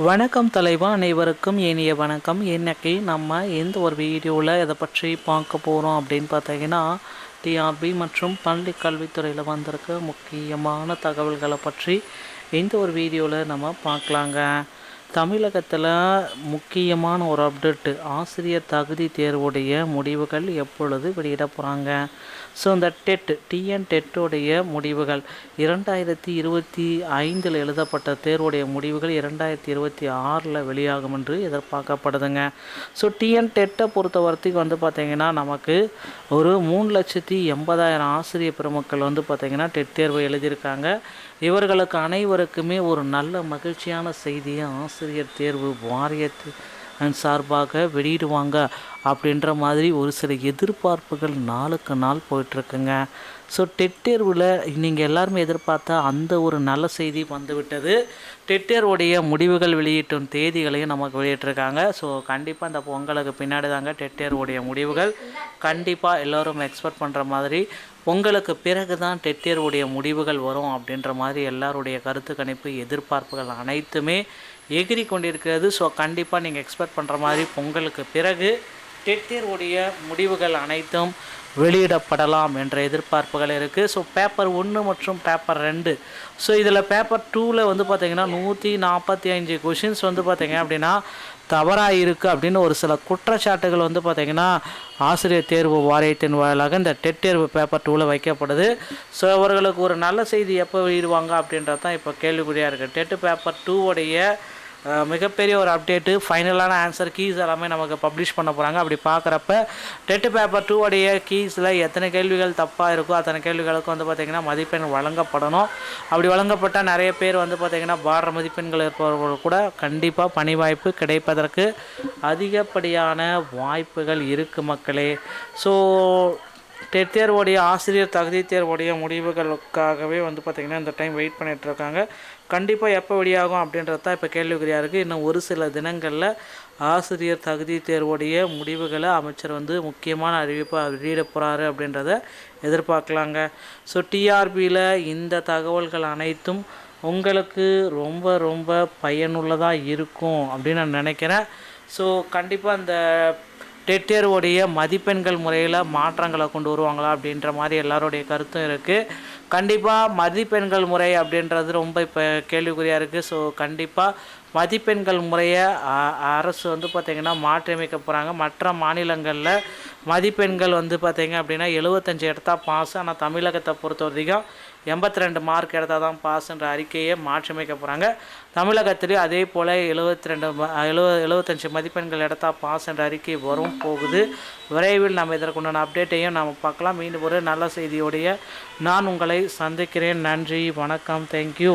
வணக்கம் தலைவா, அனைவருக்கும் இனிய வணக்கம். இன்னைக்கு நம்ம எந்த ஒரு வீடியோவில் இதை பற்றி பார்க்க போகிறோம் அப்படின்னு பார்த்தீங்கன்னா, டிஆர்பி மற்றும் பள்ளி கல்வித்துறையில் வந்திருக்க முக்கியமான தகவல்களை பற்றி இந்த ஒரு வீடியோவில் நம்ம பார்க்கலாங்க. தமிழகத்தில் முக்கியமான ஒரு அப்டேட்டு, ஆசிரியர் தகுதி தேர்வுடைய முடிவுகள் எப்பொழுது வெளியிட போகிறாங்க. ஸோ இந்த டிஎன் டெட்டோடைய முடிவுகள் 2025 எழுதப்பட்ட தேர்வுடைய முடிவுகள் 2026 வெளியாகும் என்று எதிர்பார்க்கப்படுதுங்க. ஸோ டிஎன் டெட்டை பொறுத்த வரைக்கும் பார்த்திங்கன்னா நமக்கு ஒரு 3,80,000 ஆசிரியர் பெருமக்கள் பார்த்திங்கன்னா டெட் தேர்வு எழுதியிருக்காங்க. இவர்களுக்கு அனைவருக்குமே ஒரு நல்ல மகிழ்ச்சியான செய்தியை ஆசிரியர் தேர்வு வாரியத்தின் சார்பாக வெளியிடுவாங்க அப்படின்ற மாதிரி ஒரு சில எதிர்பார்ப்புகள் நாளுக்கு நாள் போயிட்டுருக்குங்க. ஸோ டெட் தேர்வில் நீங்கள் எல்லாருமே எதிர்பார்த்தா அந்த ஒரு நல்ல செய்தி வந்துவிட்டது. டெட் தேர்வுடைய முடிவுகள் வெளியிட்டும் தேதிகளையும் நமக்கு வெளியிட்டிருக்காங்க. ஸோ கண்டிப்பாக இந்த பொங்கலுக்கு பின்னாடி தாங்க டெட் தேர்வுடைய முடிவுகள் கண்டிப்பாக எல்லோரும் எக்ஸ்பெக்ட் பண்ணுற மாதிரி பொங்கலுக்கு பிறகு தான் டெட் தேர்வுடைய முடிவுகள் வரும் அப்படின்ற மாதிரி எல்லாருடைய கருத்து கணிப்பு எதிர்பார்ப்புகள் அனைத்துமே எகிரி கொண்டிருக்கிறது. ஸோ கண்டிப்பாக நீங்கள் எக்ஸ்பெக்ட் பண்ணுற மாதிரி பொங்கலுக்கு பிறகு டெட் தேர்வுடைய முடிவுகள் அனைத்தும் வெளியிடப்படலாம் என்ற எதிர்பார்ப்புகள் இருக்குது. ஸோ பேப்பர் 1 மற்றும் பேப்பர் 2, ஸோ இதில் பேப்பர் 2ல் பார்த்திங்கன்னா 145 கொஷின்ஸ் பார்த்திங்க அப்படின்னா தவறாக இருக்குது அப்படின்னு ஒரு சில குற்றச்சாட்டுகள் பார்த்திங்கன்னா ஆசிரியர் தேர்வு வாரியத்தின் வாயிலாக இந்த டெட் தேர்வு பேப்பர் 2ல் வைக்கப்படுது. ஸோ அவர்களுக்கு ஒரு நல்ல செய்தி எப்போ வெளியிடுவாங்க அப்படின்றது தான் இப்போ கேள்விக்குறியாக இருக்குது. டெட்டு பேப்பர் 2உடைய மிகப்பெரிய ஒரு அப்டேட்டு, ஃபைனலான ஆன்சர் கீஸ் எல்லாமே நமக்கு பப்ளிஷ் பண்ண போகிறாங்க. அப்படி பார்க்குறப்ப டெட்டு பேப்பர் 2உடைய கீஸில் எத்தனை கேள்விகள் தப்பாக இருக்கோ அத்தனை கேள்விகளுக்கும் பார்த்திங்கன்னா மதிப்பெண் வழங்கப்படணும். அப்படி வழங்கப்பட்டால் நிறைய பேர் பார்த்திங்கன்னா பார மதிப்பெண்கள் இருப்பவர்கள் கூட கண்டிப்பாக பணி வாய்ப்பு கிடைப்பதற்கு அதிகப்படியான வாய்ப்புகள் இருக்குது மக்களே. ஸோ டெட் தேர்வுடைய ஆசிரியர் தகுதி தேர்வுடைய முடிவுகளுக்காகவே பார்த்திங்கன்னா இந்த டைம் வெயிட் பண்ணிகிட்ருக்காங்க. கண்டிப்பாக எப்போ வெளியாகும் அப்படின்றது தான் இப்போ கேள்விக்குறியாக இருக்குது. இன்னும் ஒரு சில தினங்களில் ஆசிரியர் தகுதி தேர்வுடைய முடிவுகளை அமைச்சர் முக்கியமான அறிவிப்பை வெளியிட போகிறாரு அப்படின்றத எதிர்பார்க்கலாங்க. ஸோ டிஆர்பியில் இந்த தகவல்கள் அனைத்தும் உங்களுக்கு ரொம்ப ரொம்ப பயனுள்ளதாக இருக்கும் அப்படின்னு நான் நினைக்கிறேன். ஸோ கண்டிப்பாக இந்த டெட் தேர்வுடைய மதிப்பெண்கள் முறையில் மாற்றங்களை கொண்டு வருவாங்களா அப்படின்ற மாதிரி எல்லாருடைய கருத்தும் இருக்குது. கண்டிப்பாக மதிப்பெண்கள் முறை அப்படின்றது ரொம்ப இப்போ கேள்விக்குறியாக இருக்குது. ஸோ கண்டிப்பாக மதிப்பெண்கள் முறையை அரசு பார்த்திங்கன்னா மாற்றியமைக்க போகிறாங்க. மற்ற மாநிலங்களில் மதிப்பெண்கள் பார்த்திங்க அப்படின்னா 75 எடுத்தால் பாஸ், ஆனால் தமிழகத்தை பொறுத்த வரைக்கும் 82 மார்க் எடுத்தால் தான் பாஸ்ன்ற அறிக்கையை மாற்றியமைக்க போகிறாங்க. தமிழகத்திலேயும் அதே போல் 75 மதிப்பெண்கள் எடுத்தால் பாஸ் என்ற அறிக்கை வரும் போகுது. விரைவில் நம்ம இதற்குண்டான அப்டேட்டையும் நாம் பார்க்கலாம். மீண்டும் ஒரு நல்ல செய்தியோடைய நான் உங்களை சந்திக்கிறேன். நன்றி, வணக்கம், தேங்க்யூ.